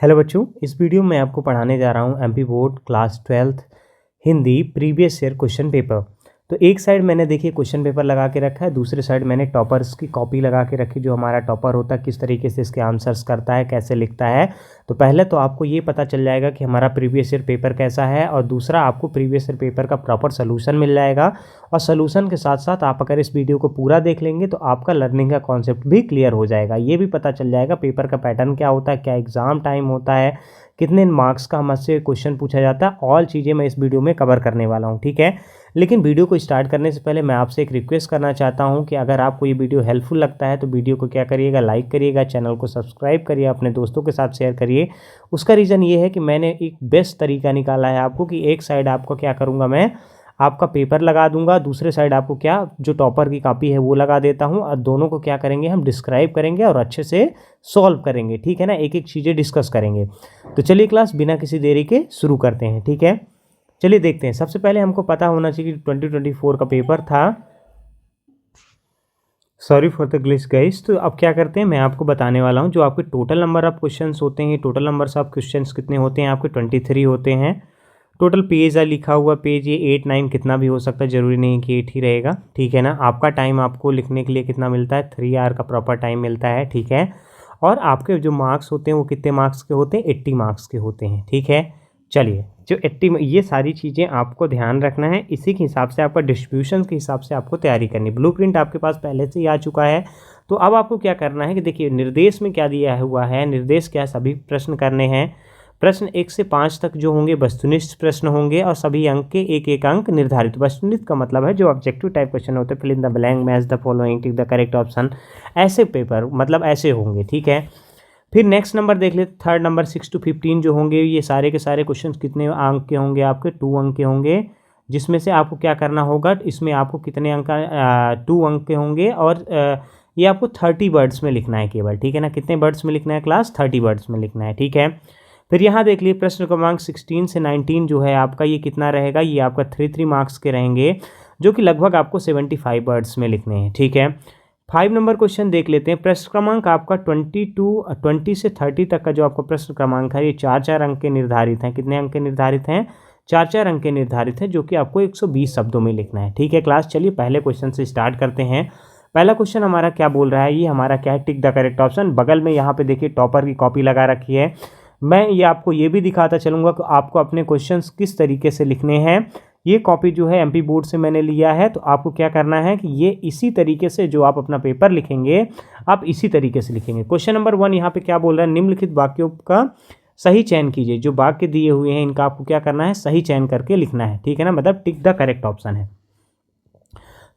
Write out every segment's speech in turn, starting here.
Hello बच्चों, इस video में आपको पढ़ाने जा रहा हूँ MP board class 12th Hindi previous year question paper. तो एक साइड मैंने देखिए क्वेश्चन पेपर लगा के रखा है, दूसरे साइड मैंने टॉपर्स की कॉपी लगा के रखी। जो हमारा टॉपर होता है किस तरीके से इसके आंसर्स करता है, कैसे लिखता है। तो पहले तो आपको ये पता चल जाएगा कि हमारा प्रीवियस ईयर पेपर कैसा है, और दूसरा आपको प्रीवियस ईयर पेपर का प्रॉपर सोल्यूशन मिल जाएगा। और सोल्यूशन के साथ साथ आप अगर इस वीडियो को पूरा देख लेंगे तो आपका लर्निंग का कॉन्सेप्ट भी क्लियर हो जाएगा। ये भी पता चल जाएगा पेपर का पैटर्न क्या होता है, क्या एग्ज़ाम टाइम होता है, कितने मार्क्स का हमसे क्वेश्चन पूछा जाता है। ऑल चीज़ें मैं इस वीडियो में कवर करने वाला हूँ, ठीक है। लेकिन वीडियो को स्टार्ट करने से पहले मैं आपसे एक रिक्वेस्ट करना चाहता हूँ कि अगर आपको ये वीडियो हेल्पफुल लगता है तो वीडियो को क्या करिएगा, लाइक करिएगा, चैनल को सब्सक्राइब करिए, अपने दोस्तों के साथ शेयर करिए। उसका रीज़न ये है कि मैंने एक बेस्ट तरीका निकाला है आपको कि एक साइड आपको क्या करूँगा, मैं आपका पेपर लगा दूंगा, दूसरे साइड आपको क्या जो टॉपर की कॉपी है वो लगा देता हूं, और दोनों को क्या करेंगे हम डिस्क्राइब करेंगे और अच्छे से सॉल्व करेंगे, ठीक है ना। एक एक चीज़ें डिस्कस करेंगे। तो चलिए क्लास बिना किसी देरी के शुरू करते हैं, ठीक है। चलिए देखते हैं। सबसे पहले हमको पता होना चाहिए कि 2024 का पेपर था। Sorry for the glitch guys. तो अब क्या करते हैं, मैं आपको बताने वाला हूँ जो आपके टोटल नंबर ऑफ क्वेश्चंस होते हैं। टोटल नंबर ऑफ क्वेश्चंस कितने होते हैं आपके, 23 होते हैं। टोटल पेज है लिखा हुआ, पेज ये 8 9 कितना भी हो सकता है, ज़रूरी नहीं कि 8 ही रहेगा, ठीक है ना। आपका टाइम आपको लिखने के लिए कितना मिलता है, 3 आवर का प्रॉपर टाइम मिलता है, ठीक है। और आपके जो मार्क्स होते हैं वो कितने मार्क्स के होते हैं, 80 मार्क्स के होते हैं, ठीक है। चलिए जो 80, ये सारी चीज़ें आपको ध्यान रखना है। इसी के हिसाब से आपका डिस्ट्रीब्यूशन के हिसाब से आपको तैयारी करनी। ब्लूप्रिंट आपके पास पहले से ही आ चुका है। तो अब आपको क्या करना है कि देखिए निर्देश में क्या दिया हुआ है, निर्देश क्या, सभी प्रश्न करने हैं। प्रश्न 1 से 5 तक जो होंगे वस्तुनिष्ठ प्रश्न होंगे, और सभी अंक के एक एक अंक निर्धारित। वस्तुनिष्ठ का मतलब है जो ऑब्जेक्टिव टाइप क्वेश्चन होते हैं, fill in the blank, match the following, tick the correct option, ऐसे पेपर मतलब ऐसे होंगे, ठीक है। फिर नेक्स्ट नंबर देख लेते, थर्ड नंबर 6 to 15 जो होंगे, ये सारे के सारे क्वेश्चन कितने अंक के होंगे आपके, 2 अंक के होंगे। जिसमें से आपको क्या करना होगा, इसमें आपको कितने अंक का 2 अंक के होंगे, और ये आपको 30 वर्ड्स में लिखना है केवल, ठीक है ना। कितने वर्ड्स में लिखना है क्लास, 30 वर्ड्स में लिखना है, ठीक है। फिर यहाँ देख लिए प्रश्न क्रमांक 16 से 19 जो है आपका, ये कितना रहेगा, ये आपका 3 मार्क्स के रहेंगे, जो कि लगभग आपको 75 वर्ड्स में लिखने हैं, ठीक है। 5 नंबर क्वेश्चन देख लेते हैं। प्रश्न क्रमांक आपका 20 से 30 तक का जो आपका प्रश्न क्रमांक है, ये 4 अंक के निर्धारित हैं। कितने अंक के निर्धारित हैं, 4 अंक के निर्धारित हैं, जो कि आपको 120 शब्दों में लिखना है, ठीक है क्लास। चलिए पहले क्वेश्चन से स्टार्ट करते हैं। पहला क्वेश्चन हमारा क्या बोल रहा है, ये हमारा क्या है, टिक द करेक्ट ऑप्शन। बगल में यहाँ पे देखिए टॉपर की कॉपी लगा रखी है। मैं ये आपको ये भी दिखाता चलूँगा कि आपको अपने क्वेश्चंस किस तरीके से लिखने हैं। ये कॉपी जो है एमपी बोर्ड से मैंने लिया है, तो आपको क्या करना है कि ये इसी तरीके से जो आप अपना पेपर लिखेंगे, आप इसी तरीके से लिखेंगे। क्वेश्चन नंबर 1 यहाँ पे क्या बोल रहा है, निम्नलिखित वाक्यों का सही चयन कीजिए। जो वाक्य दिए हुए हैं इनका आपको क्या करना है, सही चयन करके लिखना है, ठीक है ना, मतलब टिक द करेक्ट ऑप्शन है।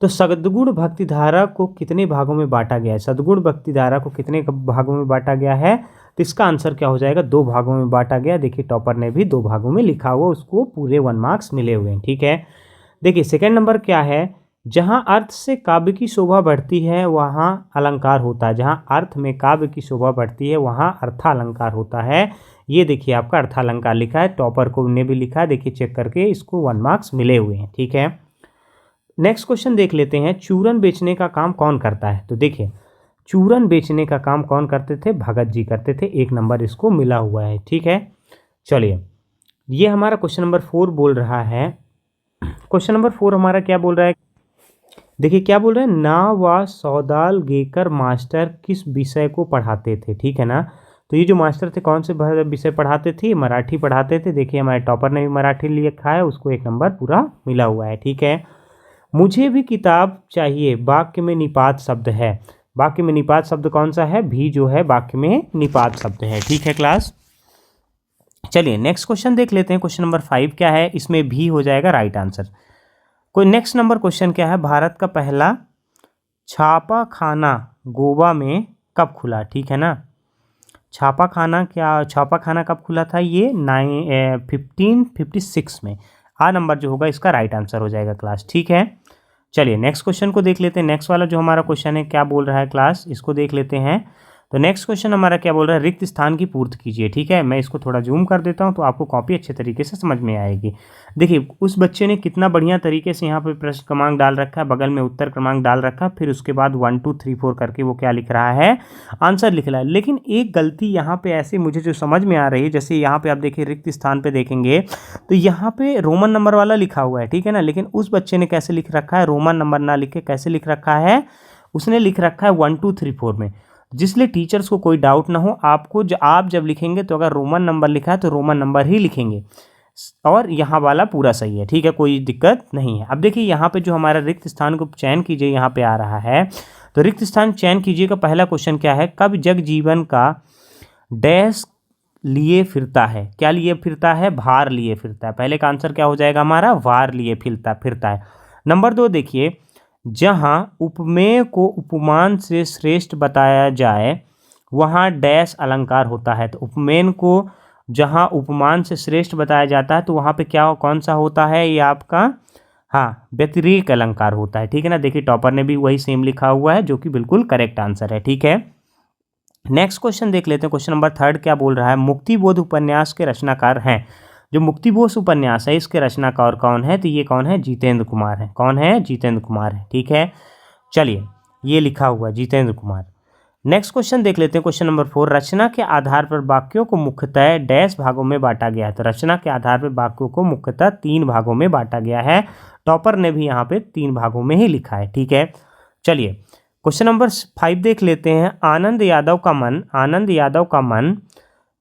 तो सद्गुण भक्ति धारा को कितने भागों में बांटा गया है, सद्गुण भक्ति धारा को कितने भागों में बांटा गया है, तो इसका आंसर क्या हो जाएगा, 2 भागों में बांटा गया। देखिए टॉपर ने भी 2 भागों में लिखा हुआ, उसको पूरे 1 मार्क्स मिले हुए हैं, ठीक है। देखिए सेकंड नंबर क्या है, जहाँ अर्थ से काव्य की शोभा बढ़ती है वहाँ अलंकार होता है। जहाँ अर्थ में काव्य की शोभा बढ़ती है वहाँ अर्थालंकार होता है। ये देखिए आपका अर्थालंकार लिखा है, टॉपर को ने भी लिखा है, देखिए चेक करके इसको 1 मार्क्स मिले हुए हैं, ठीक है। नेक्स्ट क्वेश्चन देख लेते हैं, चूरन बेचने का काम कौन करता है। तो देखिए चूरन बेचने का काम कौन करते थे, भगत जी करते थे। 1 नंबर इसको मिला हुआ है, ठीक है। चलिए ये हमारा क्वेश्चन नंबर 4 बोल रहा है। क्वेश्चन नंबर 4 हमारा क्या बोल रहा है, देखिए क्या बोल रहे हैं, ना व सौदाल गेकर मास्टर किस विषय को पढ़ाते थे, ठीक है ना। तो ये जो मास्टर थे कौन से विषय पढ़ाते थे, मराठी पढ़ाते थे। देखिए हमारे टॉपर ने भी मराठी लिखा है, उसको 1 नंबर पूरा मिला हुआ है, ठीक है। मुझे भी किताब चाहिए, वाक्य में निपात शब्द है। वाक्य में निपात शब्द कौन सा है, भी जो है वाक्य में निपात शब्द है, ठीक है क्लास। चलिए नेक्स्ट क्वेश्चन देख लेते हैं। क्वेश्चन नंबर 5 क्या है, इसमें भी हो जाएगा राइट आंसर। कोई नेक्स्ट नंबर क्वेश्चन क्या है, भारत का पहला छापा खाना गोवा में कब खुला, ठीक है ना। छापा खाना कब खुला था, ये 1556 में। आ नंबर जो होगा इसका राइट आंसर हो जाएगा क्लास, ठीक है। चलिए नेक्स्ट क्वेश्चन को देख लेते हैं। नेक्स्ट वाला जो हमारा क्वेश्चन है क्या बोल रहा है क्लास, इसको देख लेते हैं। तो नेक्स्ट क्वेश्चन हमारा क्या बोल रहा है, रिक्त स्थान की पूर्ति कीजिए। ठीक है, मैं इसको थोड़ा जूम कर देता हूँ तो आपको कॉपी अच्छे तरीके से समझ में आएगी। देखिए उस बच्चे ने कितना बढ़िया तरीके से यहाँ पे प्रश्न क्रमांक डाल रखा है, बगल में उत्तर क्रमांक डाल रखा है, फिर उसके बाद 1 2 3 4 करके वो क्या लिख रहा है, आंसर लिख रहा है। लेकिन एक गलती यहाँ पे ऐसी मुझे जो समझ में आ रही है, जैसे यहाँ पे आप देखिए रिक्त स्थान पे देखेंगे तो यहाँ पे रोमन नंबर वाला लिखा हुआ है, ठीक है ना, लेकिन उस बच्चे ने कैसे लिख रखा है, रोमन नंबर ना लिख के कैसे लिख रखा है, उसने लिख रखा है 1 2 3 4 में, जिसलिए टीचर्स को कोई डाउट ना हो। आपको आप जब लिखेंगे तो अगर रोमन नंबर लिखा है तो रोमन नंबर ही लिखेंगे और यहाँ वाला पूरा सही है। ठीक है, कोई दिक्कत नहीं है। अब देखिए यहाँ पे जो हमारा रिक्त स्थान को चयन कीजिए यहाँ पे आ रहा है, तो रिक्त स्थान चयन कीजिए का पहला क्वेश्चन क्या है, कब जग जीवन का डैश लिए फिरता है, क्या लिए फिरता है, भार लिए फिरता है। पहले का आंसर क्या हो जाएगा हमारा, वार लिए फिरता है। नंबर 2 देखिए, जहाँ उपमेय को उपमान से श्रेष्ठ बताया जाए वहाँ डैश अलंकार होता है। तो उपमेय को जहाँ उपमान से श्रेष्ठ बताया जाता है तो वहाँ पे क्या कौन सा होता है, ये आपका हाँ व्यतिरेक अलंकार होता है। ठीक है ना, देखिए टॉपर ने भी वही सेम लिखा हुआ है जो कि बिल्कुल करेक्ट आंसर है। ठीक है, नेक्स्ट क्वेश्चन देख लेते हैं। क्वेश्चन नंबर 3 क्या बोल रहा है, मुक्तिबोध उपन्यास के रचनाकार हैं। जो मुक्तिबोध उपन्यास है इसके रचनाकार कौन है, तो ये कौन है, जितेंद्र कुमार है। कौन है, जितेंद्र कुमार है। ठीक है, चलिए ये लिखा हुआ जितेंद्र कुमार। नेक्स्ट क्वेश्चन देख लेते हैं। क्वेश्चन नंबर 4, रचना के आधार पर वाक्यों को मुख्यतः डैश भागों में बांटा गया है। तो रचना के आधार पर वाक्यों को मुख्यतः 3 भागों में बांटा गया है। टॉपर ने भी यहाँ पे 3 भागों में ही लिखा है। ठीक है, चलिए क्वेश्चन नंबर 5 देख लेते हैं। आनंद यादव का मन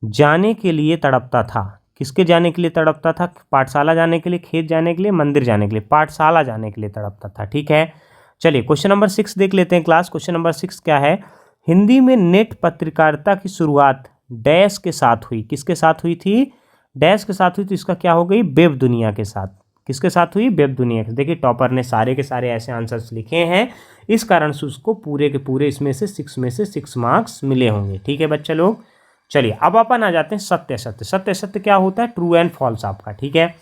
जाने के लिए तड़पता था। किसके जाने के लिए तड़पता था, पाठशाला जाने के लिए, खेत जाने के लिए, मंदिर जाने के लिए, पाठशाला जाने के लिए तड़पता था। ठीक है, चलिए क्वेश्चन नंबर 6 देख लेते हैं क्लास। क्वेश्चन नंबर 6 क्या है, हिंदी में नेट पत्रकारिता की शुरुआत डैश के साथ हुई। किसके साथ हुई थी, डैश के साथ हुई, तो इसका क्या हो गई, वेब दुनिया के साथ। किसके साथ हुई, वेब दुनिया के। देखिए टॉपर ने सारे के सारे ऐसे आंसर्स लिखे हैं, इस कारण से उसको पूरे के पूरे इसमें से 6 में से 6 मार्क्स मिले होंगे। ठीक है बच्चे लोग, चलिए अब अपन आ जाते हैं सत्य सत्य। सत्य सत्य क्या होता है, ट्रू एंड फॉल्स आपका। ठीक है,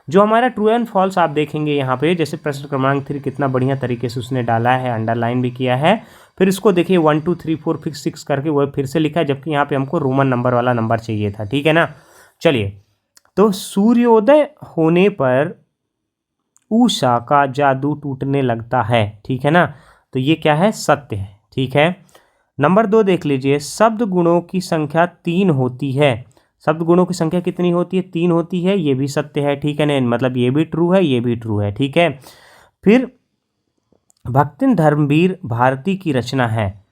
जो हमारा ट्रू एंड फॉल्स आप देखेंगे यहाँ पे, जैसे प्रश्न क्रमांक 3 कितना बढ़िया तरीके से उसने डाला है, अंडरलाइन भी किया है। फिर इसको देखिए 1 2 3 4 फिर 6 करके वो फिर से लिखा है, जबकि यहाँ पे हमको रोमन नंबर वाला नंबर चाहिए था। ठीक है ना, चलिए तो सूर्योदय होने पर उषा का जादू टूटने लगता है। ठीक है ना, तो ये क्या है, सत्य है। ठीक है, नंबर 2 देख लीजिए, शब्द गुणों की संख्या 3 होती है। शब्द गुणों की संख्या कितनी होती है, 3 होती है, ये भी सत्य है। ठीक है ना, मतलब ये भी ट्रू है, ये भी ट्रू है। ठीक है, फिर भक्तिन धर्मवीर भारती की रचना है।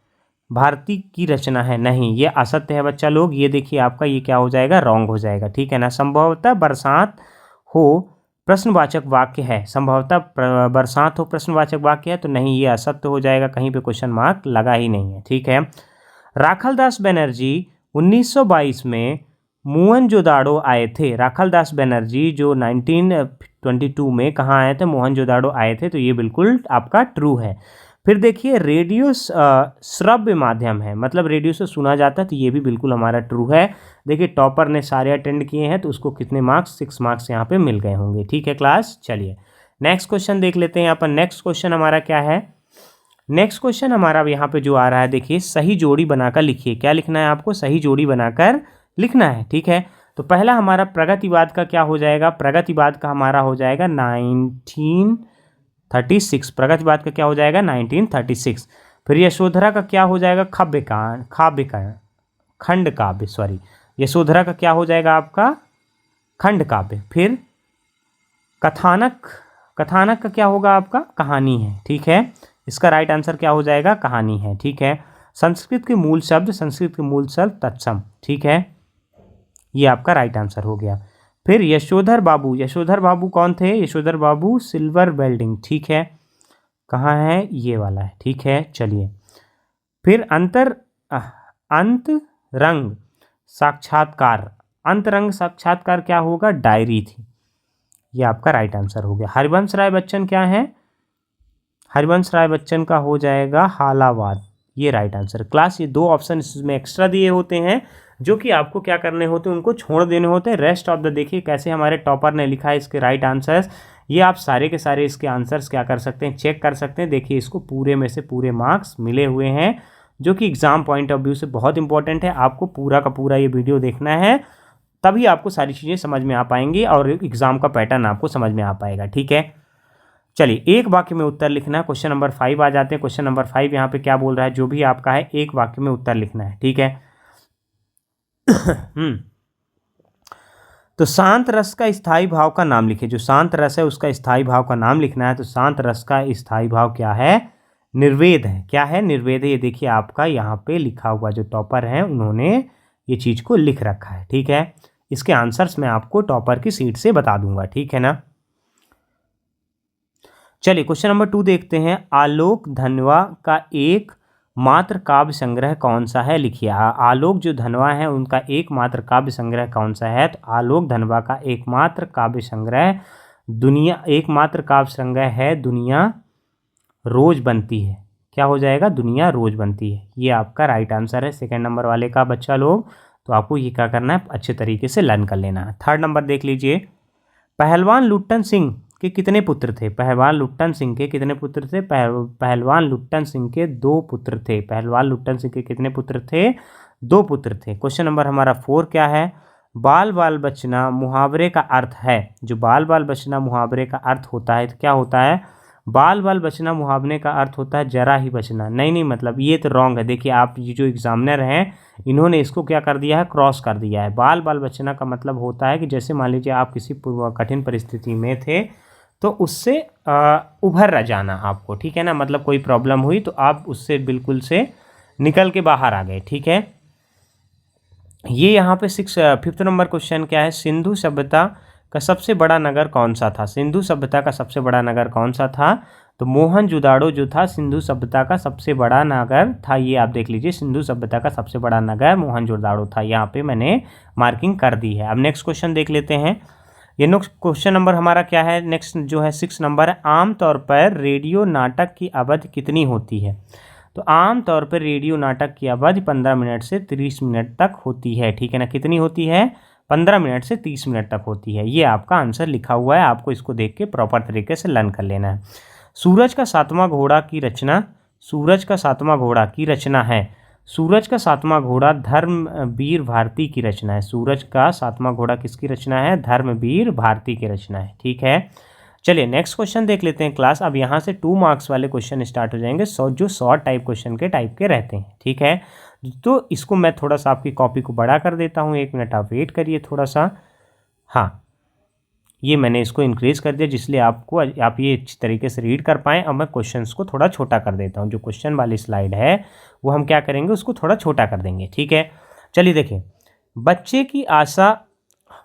भारती की रचना है, नहीं ये असत्य है बच्चा लोग। ये देखिए आपका ये क्या हो जाएगा, रॉन्ग हो जाएगा। ठीक है ना, संभवतः बरसात हो प्रश्नवाचक वाक्य है। संभवतः बरसात हो प्रश्नवाचक वाक्य है, तो नहीं ये असत्य हो जाएगा, कहीं पे क्वेश्चन मार्क लगा ही नहीं है। ठीक है, राखालदास बनर्जी 1922 में मोहनजोदाड़ो आए थे। राखालदास बनर्जी जो 1922 में कहाँ आए थे, मोहनजोदाड़ो आए थे, तो ये बिल्कुल आपका ट्रू है। फिर देखिए रेडियो श्रव्य माध्यम है, मतलब रेडियो से सुना जाता है, तो ये भी बिल्कुल हमारा ट्रू है। देखिए टॉपर ने सारे अटेंड किए हैं, तो उसको कितने मार्क्स, 6 मार्क्स यहाँ पे मिल गए होंगे। ठीक है क्लास, चलिए नेक्स्ट क्वेश्चन देख लेते हैं यहाँ पर। नेक्स्ट क्वेश्चन हमारा क्या है, नेक्स्ट क्वेश्चन हमारा यहाँ पे जो आ रहा है, देखिए सही जोड़ी बनाकर लिखिए। क्या लिखना है आपको, सही जोड़ी बनाकर लिखना है। ठीक है, तो पहला हमारा प्रगतिवाद का क्या हो जाएगा, प्रगतिवाद का हमारा हो जाएगा 1936। प्रगतिवाद का क्या हो जाएगा, 1936। फिर यशोधरा का क्या हो जाएगा, खंड काव्य, सॉरी यशोधरा का क्या हो जाएगा आपका, खंड काव्य। फिर कथानक का क्या होगा आपका, कहानी है। ठीक है, इसका राइट आंसर क्या हो जाएगा, कहानी है। ठीक है, संस्कृत के मूल शब्द तत्सम। ठीक है, ये आपका राइट आंसर हो गया। फिर यशोधर बाबू कौन थे, यशोधर बाबू सिल्वर वेल्डिंग। ठीक है, कहाँ है, ये वाला है। ठीक है, चलिए फिर अंतरंग साक्षात्कार क्या होगा, डायरी थी। ये आपका राइट आंसर हो गया। हरिवंश राय बच्चन क्या है, हरिवंश राय बच्चन का हो जाएगा हालावाद। ये राइट आंसर। क्लास ये 2 ऑप्शन इसमें एक्स्ट्रा दिए होते हैं, जो कि आपको क्या करने होते हैं, उनको छोड़ देने होते हैं। रेस्ट ऑफ द देखिए कैसे हमारे टॉपर ने लिखा है इसके राइट आंसर्स। ये आप सारे के सारे इसके आंसर्स क्या कर सकते हैं, चेक कर सकते हैं। देखिए इसको पूरे में से पूरे मार्क्स मिले हुए हैं, जो कि एग्ज़ाम पॉइंट ऑफ व्यू से बहुत इंपॉर्टेंट है। आपको पूरा का पूरा ये वीडियो देखना है, तभी आपको सारी चीज़ें समझ में आ पाएंगी और एग्ज़ाम का पैटर्न आपको समझ में आ पाएगा। ठीक है, चलिए एक वाक्य में उत्तर लिखना है। क्वेश्चन नंबर 5 आ जाते हैं। क्वेश्चन नंबर 5 यहाँ पे क्या बोल रहा है, जो भी आपका है एक वाक्य में उत्तर लिखना है। ठीक है तो शांत रस का स्थायी भाव का नाम लिखिए। जो शांत रस है उसका स्थायी भाव का नाम लिखना है। तो शांत रस का स्थायी भाव क्या है, निर्वेद है। क्या है, निर्वेद है। ये देखिए आपका यहाँ पे लिखा हुआ, जो टॉपर है उन्होंने ये चीज़ को लिख रखा है। ठीक है, इसके आंसर्स मैं आपको टॉपर की सीट से बता दूंगा। ठीक है ना। चलिए क्वेश्चन नंबर 2 देखते हैं। आलोक धनवा का एक मात्र काव्य संग्रह कौन सा है, लिखिए। आलोक जो धनवा है उनका एकमात्र काव्य संग्रह कौन सा है। तो आलोक धनवा का एकमात्र काव्य संग्रह एकमात्र काव्य संग्रह है दुनिया रोज बनती है। क्या हो जाएगा, दुनिया रोज बनती है। ये आपका राइट आंसर है सेकंड नंबर वाले का बच्चा लोग। तो आपको ये क्या करना है, अच्छे तरीके से लर्न कर लेना है। थर्ड नंबर देख लीजिए। पहलवान लुट्टन सिंह के कितने पुत्र थे। पहलवान लुट्टन सिंह के कितने पुत्र थे। पहलवान लुट्टन सिंह के 2 पुत्र थे। पहलवान लुट्टन सिंह के कितने पुत्र थे, 2 पुत्र थे। क्वेश्चन नंबर हमारा 4 क्या है, बाल बाल बचना मुहावरे का अर्थ है। जो बाल बाल बचना मुहावरे का अर्थ होता है तो क्या होता है, बाल बाल बचना मुहावरे का अर्थ होता है जरा ही बचना। नहीं, मतलब ये तो रॉन्ग है। देखिए आप ये जो एग्जामिनर हैं इन्होंने इसको क्या कर दिया है, क्रॉस कर दिया है। बाल बाल बचना का मतलब होता है कि जैसे मान लीजिए आप किसी कठिन परिस्थिति में थे तो उससे उभर जाना आपको। ठीक है ना, मतलब कोई प्रॉब्लम हुई तो आप उससे बिल्कुल से निकल के बाहर आ गए। ठीक है, ये यहाँ पे 5th नंबर क्वेश्चन क्या है, सिंधु सभ्यता का सबसे बड़ा नगर कौन सा था। सिंधु सभ्यता का सबसे बड़ा नगर कौन सा था। तो मोहनजोदाड़ो जो था सिंधु सभ्यता का सबसे बड़ा नगर था। ये आप देख लीजिए, सिंधु सभ्यता का सबसे बड़ा नगर मोहनजोदाड़ो था। यहाँ पे मैंने मार्किंग कर दी है। अब नेक्स्ट क्वेश्चन देख लेते हैं। ये नेक्स्ट क्वेश्चन नंबर हमारा क्या है, नेक्स्ट जो है 6 नंबर है। आमतौर पर रेडियो नाटक की अवधि कितनी होती है। तो आमतौर पर रेडियो नाटक की अवधि 15 मिनट से 30 मिनट तक होती है। ठीक है ना, कितनी होती है, 15 मिनट से 30 मिनट तक होती है। ये आपका आंसर लिखा हुआ है, आपको इसको देख के प्रॉपर तरीके से लर्न कर लेना है। सूरज का 7वां घोड़ा की रचना, सूरज का 7वां घोड़ा की रचना है। सूरज का 7वां घोड़ा धर्मवीर भारती की रचना है। सूरज का 7वां घोड़ा किसकी रचना है, धर्मवीर भारती की रचना है। ठीक है, चलिए नेक्स्ट क्वेश्चन देख लेते हैं क्लास। अब यहाँ से 2 मार्क्स वाले क्वेश्चन स्टार्ट हो जाएंगे, जो शॉर्ट टाइप क्वेश्चन के टाइप के रहते हैं। ठीक है, तो इसको मैं थोड़ा सा आपकी कॉपी को बड़ा कर देता हूँ। 1 मिनट आप वेट करिए थोड़ा सा। हाँ, ये मैंने इसको इंक्रीज़ कर दिया जिसलिए आप ये अच्छी तरीके से रीड कर पाएँ। अब मैं क्वेश्चंस को थोड़ा छोटा कर देता हूँ। जो क्वेश्चन वाली स्लाइड है वो हम क्या करेंगे, उसको थोड़ा छोटा कर देंगे। ठीक है, चलिए देखिए। बच्चे की आशा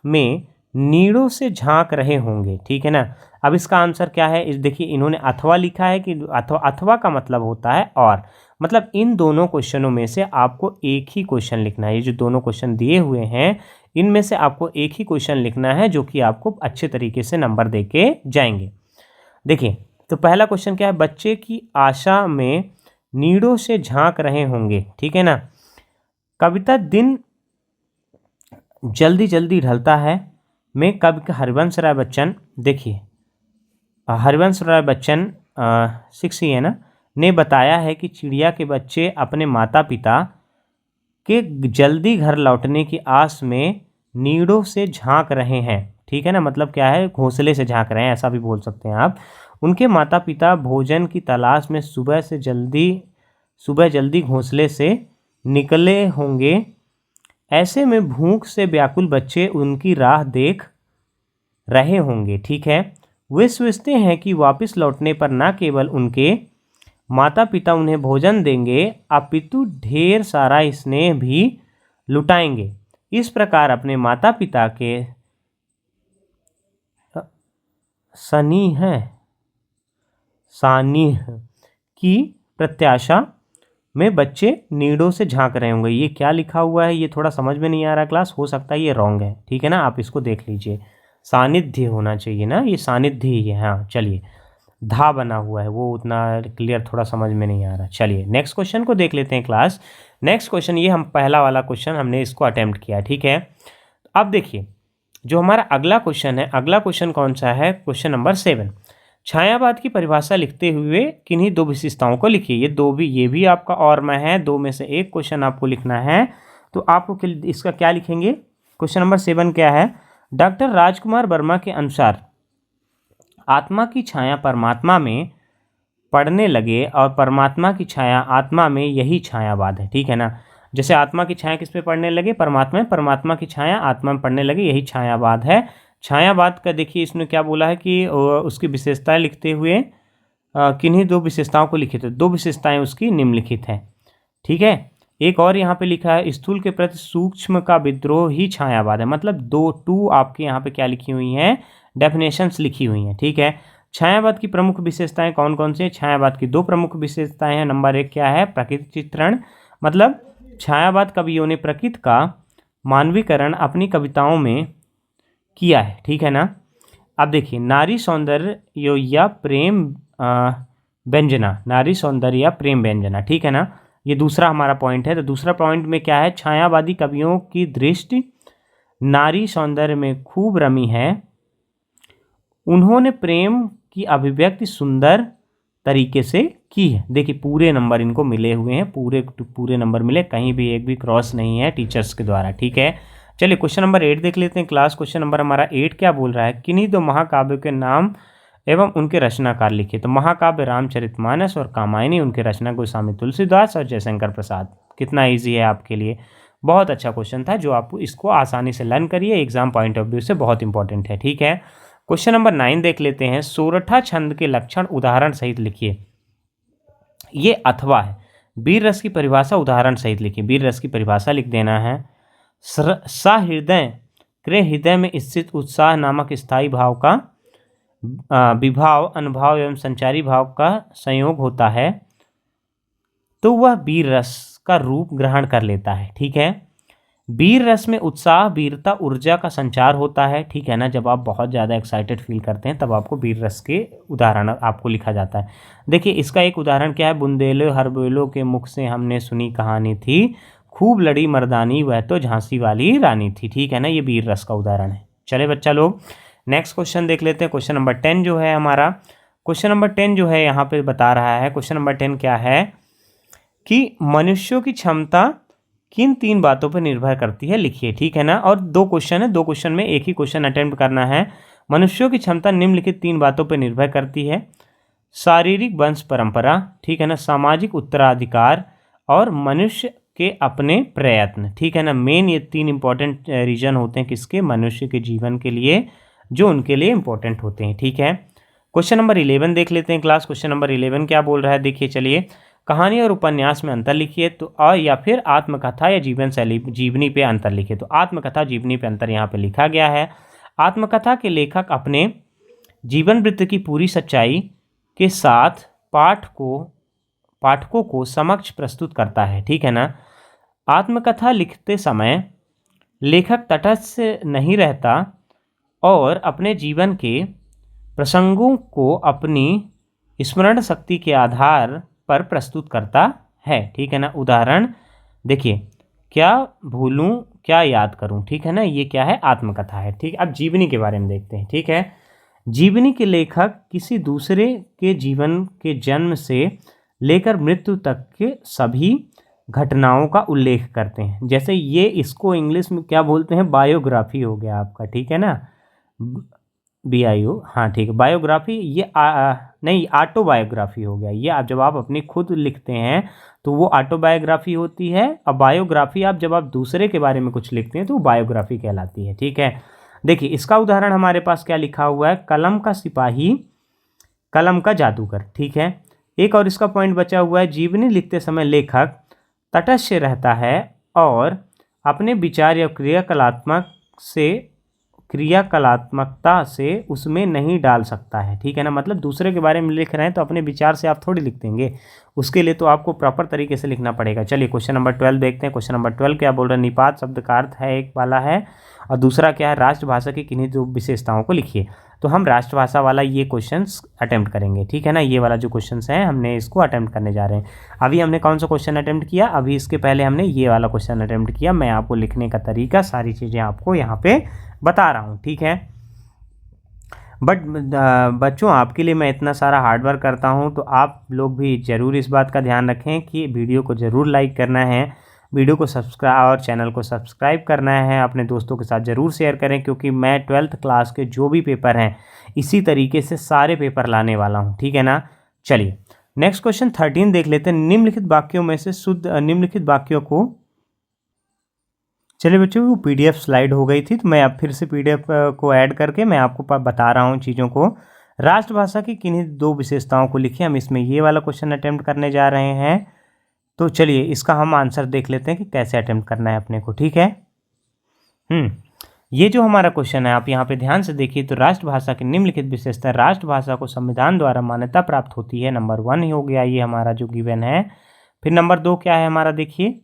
में नीड़ों से झांक रहे होंगे। ठीक है ना, अब इसका आंसर क्या है, इस देखिए इन्होंने अथवा लिखा है कि अथवा का मतलब होता है और, मतलब इन दोनों क्वेश्चनों में से आपको एक ही क्वेश्चन लिखना है। ये जो दोनों क्वेश्चन दिए हुए हैं इनमें से आपको एक ही क्वेश्चन लिखना है जो कि आपको अच्छे तरीके से नंबर दे के जाएंगे। देखिए तो पहला क्वेश्चन क्या है, बच्चे की आशा में नीड़ों से झांक रहे होंगे। ठीक है ना, कविता दिन जल्दी जल्दी ढलता है में कवि हरिवंश राय बच्चन, देखिए हरिवंश राय बच्चन 6 ही है ना, ने बताया है कि चिड़िया के बच्चे अपने माता पिता के जल्दी घर लौटने की आस में नीड़ों से झांक रहे हैं। ठीक है ना, मतलब क्या है, घोंसले से झांक रहे हैं, ऐसा भी बोल सकते हैं आप। उनके माता पिता भोजन की तलाश में सुबह जल्दी घोंसले से निकले होंगे। ऐसे में भूख से व्याकुल बच्चे उनकी राह देख रहे होंगे। ठीक है, वे सोचते हैं कि वापस लौटने पर न केवल उनके माता पिता उन्हें भोजन देंगे अपितु ढेर सारा स्नेह भी लुटाएंगे। इस प्रकार अपने माता पिता के सानिध्य की प्रत्याशा में बच्चे नीड़ों से झांक रहे होंगे। ये क्या लिखा हुआ है, ये थोड़ा समझ में नहीं आ रहा क्लास, हो सकता है ये रॉन्ग है। ठीक है ना, आप इसको देख लीजिए, सानिध्य होना चाहिए ना, ये सानिध्य ही है। हाँ चलिए, धा बना हुआ है वो उतना क्लियर थोड़ा समझ में नहीं आ रहा। चलिए नेक्स्ट क्वेश्चन को देख लेते हैं क्लास। नेक्स्ट क्वेश्चन, ये हम पहला वाला क्वेश्चन हमने इसको अटेम्प्ट किया। ठीक है, अब देखिए जो हमारा अगला क्वेश्चन है, अगला क्वेश्चन कौन सा है, क्वेश्चन नंबर 7। छायावाद की परिभाषा लिखते हुए किन्हीं दो विशेषताओं को लिखिए। ये भी आपका और मैं है, दो में से एक क्वेश्चन आपको लिखना है। तो आपको इसका क्या लिखेंगे? क्वेश्चन नंबर 7 क्या है? डॉक्टर राजकुमार वर्मा के अनुसार आत्मा की छाया परमात्मा में पड़ने लगे और परमात्मा की छाया आत्मा में, यही छायावाद है। ठीक है ना? जैसे आत्मा की छाया किस पे पड़ने लगे? परमात्मा में। परमात्मा की छाया आत्मा में पड़ने लगे, यही छायावाद है। छायावाद का देखिए इसने क्या बोला है कि उसकी विशेषताएं लिखते हुए किन्हीं दो विशेषताओं को लिखित है। दो विशेषताएं उसकी निम्नलिखित हैं। ठीक है। एक और यहाँ पे लिखा है, स्थूल के प्रति सूक्ष्म का विद्रोह ही छायावाद है। मतलब टू आपके यहाँ पे क्या लिखी हुई हैं? डेफिनेशंस लिखी हुई हैं। ठीक है। छायावाद की प्रमुख विशेषताएं कौन कौन सी हैं? छायावाद की दो प्रमुख विशेषताएं हैं। नंबर 1 क्या है? प्रकृति चित्रण। मतलब छायावाद कवियों ने प्रकृति का मानवीकरण अपनी कविताओं में किया है। ठीक है ना? अब देखिए, नारी सौंदर्य या प्रेम व्यंजना, नारी सौंदर्य या प्रेम व्यंजना। ठीक है ना? ये दूसरा हमारा पॉइंट है। तो दूसरा पॉइंट में क्या है? छायावादी कवियों की दृष्टि नारी सौंदर्य में खूब रमी है। उन्होंने प्रेम की अभिव्यक्ति सुंदर तरीके से की है। देखिए पूरे नंबर इनको मिले हुए हैं, पूरे नंबर मिले, कहीं भी एक भी क्रॉस नहीं है टीचर्स के द्वारा। ठीक है। चलिए क्वेश्चन नंबर 8 देख लेते हैं क्लास। क्वेश्चन नंबर हमारा 8 क्या बोल रहा है? किन्हीं दो महाकाव्य के नाम एवं उनके रचनाकार लिखिए। तो महाकाव्य रामचरितमानस और कामायनी, उनके रचना गोस्वामी तुलसीदास और जयशंकर प्रसाद। कितना ईजी है आपके लिए, बहुत अच्छा क्वेश्चन था जो आप इसको आसानी से लर्न करिए, एग्जाम पॉइंट ऑफ व्यू से बहुत इंपॉर्टेंट है। ठीक है। क्वेश्चन नंबर 9 देख लेते हैं। सोरठा छंद के लक्षण उदाहरण सहित लिखिए। ये अथवा है। वीर रस की परिभाषा उदाहरण सहित लिखिए। वीर रस की परिभाषा लिख देना है। सहृदय क्रय हृदय में स्थित उत्साह नामक स्थायी भाव का विभाव, अनुभाव एवं संचारी भाव का संयोग होता है तो वह वीर रस का रूप ग्रहण कर लेता है। ठीक है। वीर रस में उत्साह, वीरता, ऊर्जा का संचार होता है। ठीक है ना? जब आप बहुत ज़्यादा एक्साइटेड फील करते हैं तब आपको वीर रस के उदाहरण आपको लिखा जाता है। देखिए इसका एक उदाहरण क्या है? बुंदेलो हरबोलो के मुख से हमने सुनी कहानी थी, खूब लड़ी मर्दानी वह तो झांसी वाली रानी थी। ठीक है ना? ये वीर रस का उदाहरण है। चले बच्चा लोग नेक्स्ट क्वेश्चन देख लेते हैं। क्वेश्चन नंबर 10 जो है हमारा, क्वेश्चन नंबर 10 जो है यहाँ पे बता रहा है, क्वेश्चन नंबर 10 क्या है कि मनुष्यों की क्षमता किन 3 बातों पर निर्भर करती है, लिखिए। ठीक है ना? और 2 क्वेश्चन है, 2 क्वेश्चन में एक ही क्वेश्चन अटेम्प्ट करना है। मनुष्यों की क्षमता निम्नलिखित 3 बातों पर निर्भर करती है। शारीरिक वंश परंपरा, ठीक है ना, सामाजिक उत्तराधिकार और मनुष्य के अपने प्रयत्न। ठीक है ना? मेन ये 3 इंपॉर्टेंट रीजन होते हैं किसके? मनुष्य के जीवन के लिए, जो उनके लिए इंपॉर्टेंट होते हैं। ठीक है। क्वेश्चन नंबर 11 देख लेते हैं क्लास। क्वेश्चन नंबर 11 क्या बोल रहा है? देखिए चलिए, कहानी और उपन्यास में अंतर लिखिए। तो या फिर आत्मकथा या जीवन शैली जीवनी पे अंतर लिखिए। तो आत्मकथा जीवनी पे अंतर यहाँ पे लिखा गया है। आत्मकथा के लेखक अपने जीवन वृत्त की पूरी सच्चाई के साथ पाठकों को समक्ष प्रस्तुत करता है। ठीक है ना? आत्मकथा लिखते समय लेखक तटस्थ नहीं रहता और अपने जीवन के प्रसंगों को अपनी स्मरण शक्ति के आधार पर प्रस्तुत करता है। ठीक है ना? उदाहरण देखिए, क्या भूलूं क्या याद करूं। ठीक है ना? ये क्या है? आत्मकथा है। ठीक। अब जीवनी के बारे में देखते हैं। ठीक है। जीवनी के लेखक किसी दूसरे के जीवन के जन्म से लेकर मृत्यु तक के सभी घटनाओं का उल्लेख करते हैं। जैसे ये इसको इंग्लिश में क्या बोलते हैं? बायोग्राफी हो गया आपका। ठीक है ना? BIO, हाँ ठीक है। बायोग्राफी ये नहीं, ऑटोबायोग्राफी हो गया। ये आप जब आप अपनी खुद लिखते हैं तो वो ऑटोबायोग्राफी होती है, और बायोग्राफी आप जब आप दूसरे के बारे में कुछ लिखते हैं तो वो बायोग्राफी कहलाती है। ठीक है। देखिए इसका उदाहरण हमारे पास क्या लिखा हुआ है? कलम का सिपाही, कलम का जादूगर। ठीक है। एक और इसका पॉइंट बचा हुआ है, जीवनी लिखते समय लेखक तटस्थ रहता है और अपने विचार या क्रियाकलात्मकता से उसमें नहीं डाल सकता है। ठीक है ना? मतलब दूसरे के बारे में लिख रहे हैं तो अपने विचार से आप थोड़ी लिख देंगे, उसके लिए तो आपको प्रॉपर तरीके से लिखना पड़ेगा। चलिए क्वेश्चन नंबर 12 देखते हैं। क्वेश्चन नंबर 12 क्या बोल रहा है? निपात शब्द का अर्थ है एक वाला है, और दूसरा क्या है? राष्ट्रभाषा की किन्हीं दो विशेषताओं को लिखिए। तो हम राष्ट्रभाषा वाला ये क्वेश्चंस अटेम्प्ट करेंगे। ठीक है ना? ये वाला जो क्वेश्चंस हैं हमने इसको अटेम्प्ट करने जा रहे हैं। अभी हमने कौन सा क्वेश्चन अटेम्प्ट किया? अभी इसके पहले हमने ये वाला क्वेश्चन अटेम्प्ट किया। मैं आपको लिखने का तरीका, सारी चीज़ें आपको यहाँ पे बता रहा हूँ। ठीक है। बट बच्चों आपके लिए मैं इतना सारा हार्ड वर्क करता हूँ, तो आप लोग भी ज़रूर इस बात का ध्यान रखें कि वीडियो को ज़रूर लाइक करना है, वीडियो को सब्सक्राइब और चैनल को सब्सक्राइब करना है, अपने दोस्तों के साथ ज़रूर शेयर करें, क्योंकि मैं 12th क्लास के जो भी पेपर हैं इसी तरीके से सारे पेपर लाने वाला हूँ, ठीक है ना। चलिए नेक्स्ट क्वेश्चन 13 देख लेते हैं। निम्नलिखित वाक्यों में से शुद्ध निम्नलिखित वाक्यों को, चलिए बच्चों वो पीडीएफ स्लाइड हो गई थी, तो मैं अब फिर से पीडीएफ को ऐड करके मैं आपको बता रहा हूँ चीज़ों को। राष्ट्रभाषा की किन्हीं दो विशेषताओं को लिखिए। हम इसमें ये वाला क्वेश्चन अटेम्प्ट करने जा रहे हैं, तो चलिए इसका हम आंसर देख लेते हैं कि कैसे अटेम्प्ट करना है अपने को, ठीक है। ये जो हमारा क्वेश्चन है आप यहाँ पे ध्यान से देखिए, तो राष्ट्रभाषा की निम्नलिखित विशेषता, राष्ट्रभाषा को संविधान द्वारा मान्यता प्राप्त होती है। नंबर 1 ही हो गया ये हमारा जो गिवन है। फिर नंबर 2 क्या है हमारा, देखिए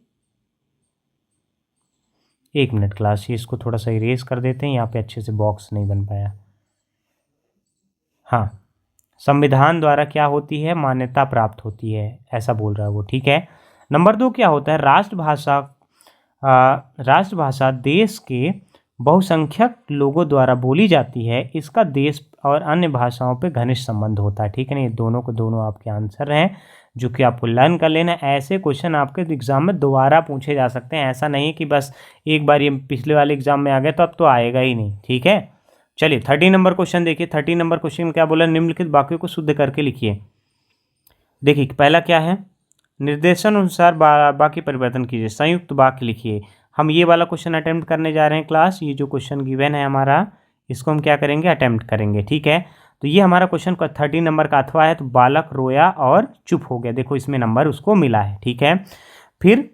1 मिनट क्लास, ये इसको थोड़ा सा इरेज कर देते हैं, यहाँ पे अच्छे से बॉक्स नहीं बन पाया। हाँ, संविधान द्वारा क्या होती है, मान्यता प्राप्त होती है, ऐसा बोल रहा है वो, ठीक है। नंबर 2 क्या होता है, राष्ट्रभाषा देश के बहुसंख्यक लोगों द्वारा बोली जाती है, इसका देश और अन्य भाषाओं पे घनिष्ठ संबंध होता है, ठीक है ना। ये दोनों को दोनों आपके आंसर हैं जो कि आपको लर्न कर लेना। ऐसे क्वेश्चन आपके एग्जाम में दोबारा पूछे जा सकते हैं, ऐसा नहीं कि बस एक बार ये पिछले वाले एग्जाम में आ गया तो अब तो आएगा ही नहीं, ठीक है। चलिए 30 नंबर क्वेश्चन देखिए। 30 नंबर क्वेश्चन में क्या बोला, निम्नलिखित वाक्यों को शुद्ध करके लिखिए। देखिए पहला क्या है, निर्देशानुसार बाकी परिवर्तन कीजिए, संयुक्त वाक्य लिखिए। हम ये वाला क्वेश्चन अटेम्प्ट करने जा रहे हैं क्लास। ये जो क्वेश्चन गिवन है हमारा, इसको हम क्या करेंगे, अटेम्प्ट करेंगे, ठीक है। तो ये हमारा क्वेश्चन 30 नंबर का अथवा है, तो बालक रोया और चुप हो गया, देखो इसमें नंबर उसको मिला है, ठीक है। फिर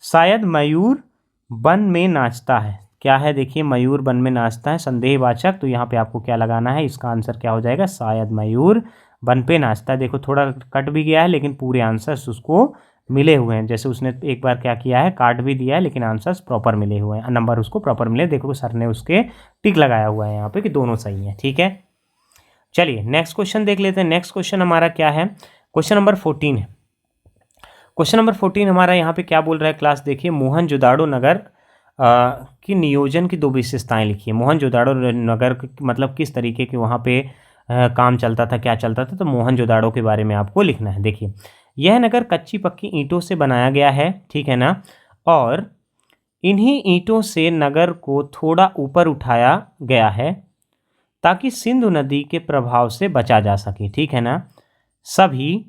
शायद मयूर वन में नाचता है, क्या है, देखिए मयूर वन में नाचता है, संदेहवाचक, तो यहाँ पे आपको क्या लगाना है, इसका आंसर क्या हो जाएगा, शायद मयूर वन पे नाचता है। देखो थोड़ा कट भी गया है लेकिन पूरे आंसर्स उसको मिले हुए हैं। जैसे उसने एक बार क्या किया है, काट भी दिया है लेकिन आंसर्स प्रॉपर मिले हुए हैं, नंबर उसको प्रॉपर मिले। देखो सर ने उसके टिक लगाया हुआ है यहाँ पे कि दोनों सही हैं, ठीक है। चलिए नेक्स्ट क्वेश्चन देख लेते हैं। नेक्स्ट क्वेश्चन हमारा क्या है, क्वेश्चन नंबर 14 है। क्वेश्चन नंबर 14 हमारा यहाँ पे क्या बोल रहा है क्लास, देखिए मोहनजोदाड़ो नगर की नियोजन की दो विशेषताएं लिखिए। मोहनजोदाड़ो नगर मतलब किस तरीके के वहाँ पे काम चलता था, क्या चलता था, तो मोहनजोदाड़ो के बारे में आपको लिखना है। देखिए यह नगर कच्ची पक्की ईंटों से बनाया गया है, ठीक है ना, और इन्हीं ईंटों से नगर को थोड़ा ऊपर उठाया गया है ताकि सिंधु नदी के प्रभाव से बचा जा सके, ठीक है ना। सभी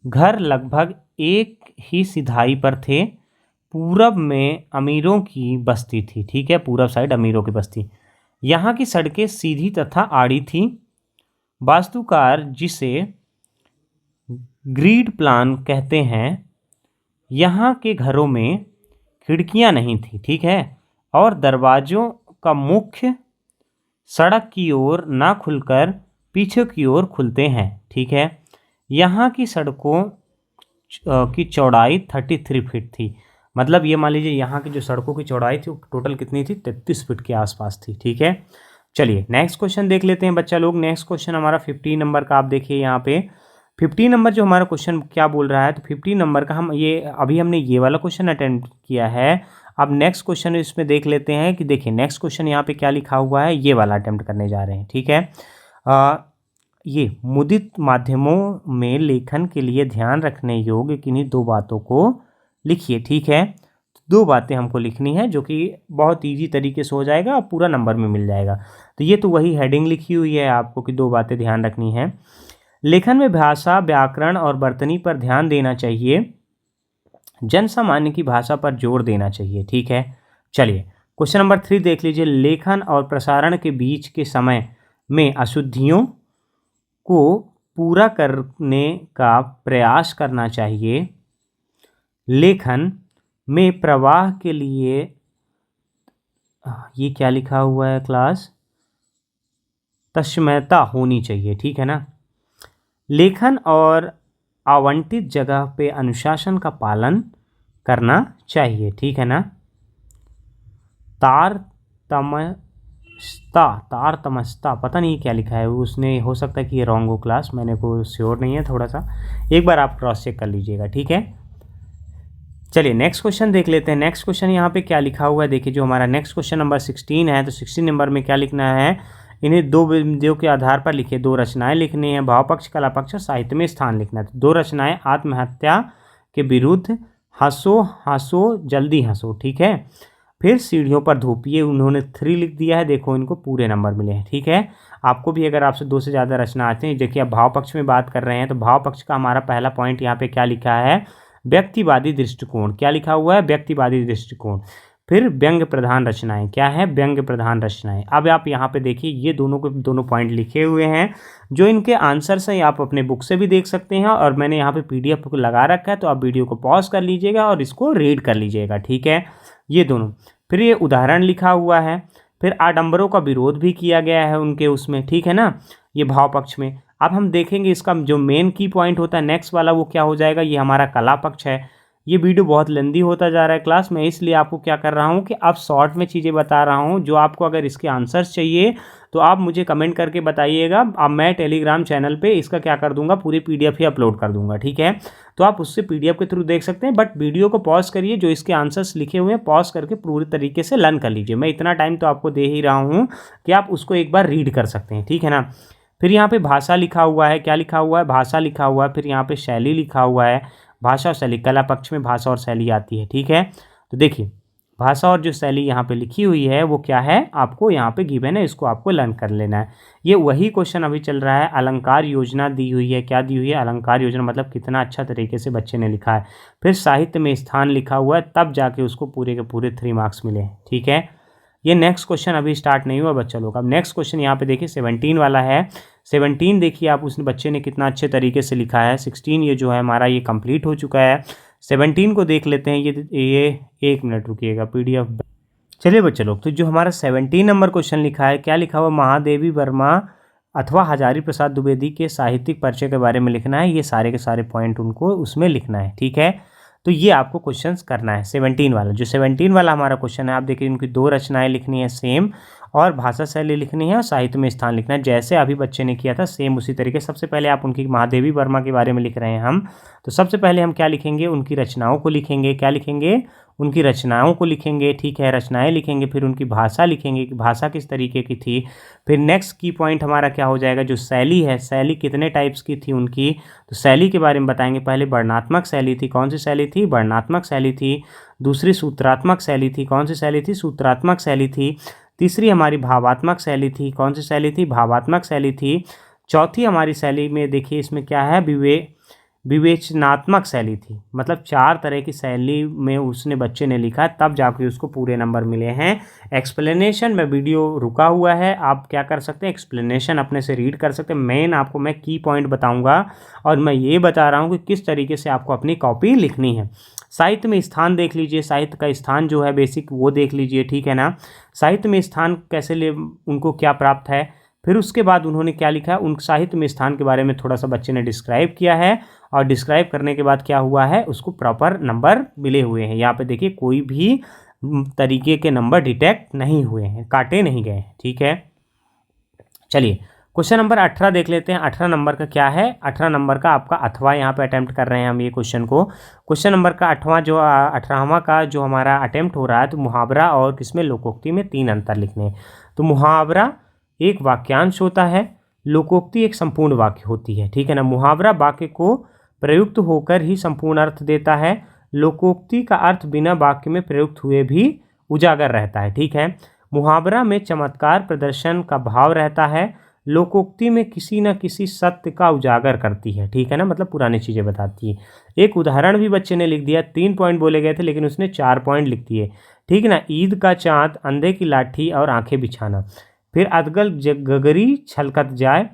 घर लगभग एक ही सिधाई पर थे। पूरब में अमीरों की बस्ती थी, ठीक है, पूरब साइड अमीरों की बस्ती। यहाँ की सड़कें सीधी तथा आड़ी थी। वास्तुकार जिसे ग्रिड प्लान कहते हैं, यहाँ के घरों में खिड़कियाँ नहीं थी, ठीक है, और दरवाज़ों का मुख्य सड़क की ओर ना खुलकर पीछे की ओर खुलते हैं, ठीक है। यहाँ की सड़कों की चौड़ाई 33 फीट थी। मतलब ये मान लीजिए यहाँ की जो सड़कों की चौड़ाई थी वो टोटल कितनी थी, 33 फीट के आसपास थी, ठीक है। चलिए नेक्स्ट क्वेश्चन देख लेते हैं बच्चा लोग। नेक्स्ट क्वेश्चन हमारा 15 नंबर का, आप देखिए यहाँ पे 15 नंबर जो हमारा क्वेश्चन क्या बोल रहा है, तो 15 नंबर का हम ये अभी हमने ये वाला क्वेश्चन अटेम्प्ट किया है। अब नेक्स्ट क्वेश्चन इसमें देख लेते हैं कि देखिए नेक्स्ट क्वेश्चन यहाँ पे क्या लिखा हुआ है, ये वाला अटेम्प्ट करने जा रहे हैं, ठीक है। ये मुद्रित माध्यमों में लेखन के लिए ध्यान रखने योग्य किन्हीं दो बातों को लिखिए, ठीक है। दो बातें हमको लिखनी है जो कि बहुत इजी तरीके से हो जाएगा और पूरा नंबर में मिल जाएगा। तो ये तो वही हेडिंग लिखी हुई है आपको कि दो बातें ध्यान रखनी है। लेखन में भाषा, व्याकरण और वर्तनी पर ध्यान देना चाहिए, जन सामान्य की भाषा पर जोर देना चाहिए, ठीक है। चलिए क्वेश्चन नंबर 3 देख लीजिए। लेखन और प्रसारण के बीच के समय में अशुद्धियों को पूरा करने का प्रयास करना चाहिए। लेखन में प्रवाह के लिए, ये क्या लिखा हुआ है क्लास, तन्मयता होनी चाहिए, ठीक है ना। लेखन और आवंटित जगह पे अनुशासन का पालन करना चाहिए, ठीक है ना। तारतम्यता पता नहीं क्या लिखा है उसने, हो सकता है कि ये रॉन्ग हो क्लास, मैंने को श्योर नहीं है, थोड़ा सा एक बार आप क्रॉस चेक कर लीजिएगा, ठीक है। चलिए नेक्स्ट क्वेश्चन देख लेते हैं। नेक्स्ट क्वेश्चन यहाँ पे क्या लिखा हुआ है, देखिए जो हमारा नेक्स्ट क्वेश्चन नंबर 16 है, तो 16 नंबर में क्या लिखना है, इन्हें दो बिंदुओं के आधार पर लिखिए। दो रचनाएं लिखनी है, भाव पक्ष, कला पक्ष और साहित्य में स्थान लिखना है। तो दो रचनाएं, आत्महत्या के विरुद्ध, हंसो हंसो जल्दी हंसो, ठीक है। फिर सीढ़ियों पर धूप, ये उन्होंने 3 लिख दिया है, देखो इनको पूरे नंबर मिले हैं, ठीक है। आपको भी अगर आपसे 2 से ज़्यादा रचना आते हैं, देखिए अब भाव पक्ष में बात कर रहे हैं, तो भाव पक्ष का हमारा पहला पॉइंट यहाँ पे क्या लिखा है, व्यक्तिवादी दृष्टिकोण। क्या लिखा हुआ है, व्यक्तिवादी दृष्टिकोण। फिर व्यंग प्रधान रचनाएं, क्या है, व्यंग प्रधान रचनाएं। अब आप यहाँ पे देखिए ये दोनों के दोनों पॉइंट लिखे हुए हैं, जो इनके आंसर्स हैं आप अपने बुक से भी देख सकते हैं, और मैंने यहाँ पे PDF को लगा रखा है, तो आप वीडियो को पॉज कर लीजिएगा और इसको रीड कर लीजिएगा, ठीक है, ये दोनों। फिर ये उदाहरण लिखा हुआ है। फिर आडंबरों का विरोध भी किया गया है उनके उसमें, ठीक है ना, ये भाव पक्ष में। अब हम देखेंगे इसका जो मेन की पॉइंट होता है नेक्स्ट वाला, वो क्या हो जाएगा, ये हमारा कला पक्ष है। ये वीडियो बहुत लेंदी होता जा रहा है क्लास में, इसलिए आपको क्या कर रहा हूँ कि अब शॉर्ट में चीज़ें बता रहा हूँ। जो आपको अगर इसके आंसर्स चाहिए तो आप मुझे कमेंट करके बताइएगा, अब मैं टेलीग्राम चैनल पे इसका क्या कर दूंगा, पूरी PDF ही अपलोड कर दूंगा, ठीक है। तो आप उससे PDF के थ्रू देख सकते हैं, बट वीडियो को पॉज करिए, जो इसके आंसर्स लिखे हुए हैं पॉज करके पूरी तरीके से लर्न कर लीजिए। मैं इतना टाइम तो आपको दे ही रहा हूँ कि आप उसको एक बार रीड कर सकते हैं, ठीक है ना। फिर यहाँ पे भाषा लिखा हुआ है, क्या लिखा हुआ है, भाषा लिखा हुआ है। फिर यहाँ पे शैली लिखा हुआ है, भाषा और शैली, कला पक्ष में भाषा और शैली आती है, ठीक है। तो देखिए भाषा और जो शैली यहाँ पे लिखी हुई है वो क्या है, आपको यहाँ पे गिवन है, इसको आपको लर्न कर लेना है। ये वही क्वेश्चन अभी चल रहा है। अलंकार योजना दी हुई है, क्या दी हुई है, अलंकार योजना, मतलब कितना अच्छा तरीके से बच्चे ने लिखा है। फिर साहित्य में स्थान लिखा हुआ है, तब जाके उसको पूरे के पूरे 3 मार्क्स मिले, ठीक है। ये नेक्स्ट क्वेश्चन अभी स्टार्ट नहीं हुआ बच्चा लोग। अब नेक्स्ट क्वेश्चन यहाँ पे देखिए 17 वाला है। 17 देखिए आप, उसने बच्चे ने कितना अच्छे तरीके से लिखा है। 16 ये जो है हमारा ये कंप्लीट हो चुका है। 17 को देख लेते हैं। ये 1 मिनट रुकिएगा, PDF। चलिए बच्चे लोग, तो जो हमारा 17 नंबर क्वेश्चन लिखा है, क्या लिखा हुआ, महादेवी वर्मा अथवा हजारी प्रसाद द्विवेदी के साहित्यिक परिचय के बारे में लिखना है। ये सारे के सारे पॉइंट उनको उसमें लिखना है, ठीक है। तो ये आपको क्वेश्चंस करना है 17 वाला। जो 17 वाला हमारा क्वेश्चन है, आप देखिए उनकी 2 रचनाएं लिखनी है सेम, और भाषा शैली लिखनी है और साहित्य में स्थान लिखना है, जैसे अभी बच्चे ने किया था सेम उसी तरीके। सबसे पहले आप उनकी महादेवी वर्मा के बारे में लिख रहे हैं हम, तो सबसे पहले हम क्या लिखेंगे, उनकी रचनाओं को लिखेंगे। क्या लिखेंगे, उनकी रचनाओं को लिखेंगे, ठीक है, रचनाएं लिखेंगे। फिर उनकी भाषा लिखेंगे कि भाषा किस तरीके की थी। फिर नेक्स्ट की पॉइंट हमारा क्या हो जाएगा, जो शैली है, शैली कितने टाइप्स की थी उनकी, तो शैली के बारे में बताएंगे। पहले वर्णनात्मक शैली थी, कौन सी शैली थी, वर्णनात्मक शैली थी। दूसरी सूत्रात्मक शैली थी, कौन सी शैली थी, सूत्रात्मक शैली थी। तीसरी हमारी भावात्मक शैली थी, कौन सी शैली थी, भावात्मक शैली थी। चौथी हमारी शैली में देखिए इसमें क्या है, विवेचनात्मक शैली थी। मतलब 4 तरह की शैली में उसने बच्चे ने लिखा, तब जाके उसको पूरे नंबर मिले हैं। एक्सप्लेनेशन में वीडियो रुका हुआ है, आप क्या कर सकते हैं, एक्सप्लेनेशन अपने से रीड कर सकते हैं। मेन आपको मैं की पॉइंट बताऊंगा, और मैं ये बता रहा हूँ कि किस तरीके से आपको अपनी कॉपी लिखनी है। साहित्य में स्थान देख लीजिए, साहित्य का स्थान जो है बेसिक वो देख लीजिए, ठीक है ना। साहित्य में स्थान कैसे ले, उनको क्या प्राप्त है। फिर उसके बाद उन्होंने क्या लिखा है, उन साहित्य में स्थान के बारे में थोड़ा सा बच्चे ने डिस्क्राइब किया है, और डिस्क्राइब करने के बाद क्या हुआ है, उसको प्रॉपर नंबर मिले हुए हैं। यहाँ पे देखिए कोई भी तरीके के नंबर डिटेक्ट नहीं हुए हैं, काटे नहीं गए हैं, ठीक है। चलिए क्वेश्चन नंबर 18 देख लेते हैं। 18 नंबर का क्या है, 18 नंबर का आपका अथवा यहाँ पे अटेम्प्ट कर रहे हैं हम ये क्वेश्चन को। क्वेश्चन नंबर का 18वां का जो हमारा अटेम्प्ट हो रहा है, तो मुहावरा और किसमें, लोकोक्ति में 3 अंतर लिखने। तो मुहावरा एक वाक्यांश होता है, लोकोक्ति एक संपूर्ण वाक्य होती है, ठीक है ना। मुहावरा वाक्य को प्रयुक्त होकर ही संपूर्ण अर्थ देता है, लोकोक्ति का अर्थ बिना वाक्य में प्रयुक्त हुए भी उजागर रहता है, ठीक है। मुहावरा में चमत्कार प्रदर्शन का भाव रहता है, लोकोक्ति में किसी न किसी सत्य का उजागर करती है, ठीक है ना, मतलब पुरानी चीज़ें बताती है। एक उदाहरण भी बच्चे ने लिख दिया, 3 पॉइंट बोले गए थे लेकिन उसने 4 पॉइंट लिख दिए, ठीक है ना। ईद का चाँद, अंधे की लाठी और आंखें बिछाना। फिर अदगल गगरी छलकत जाए,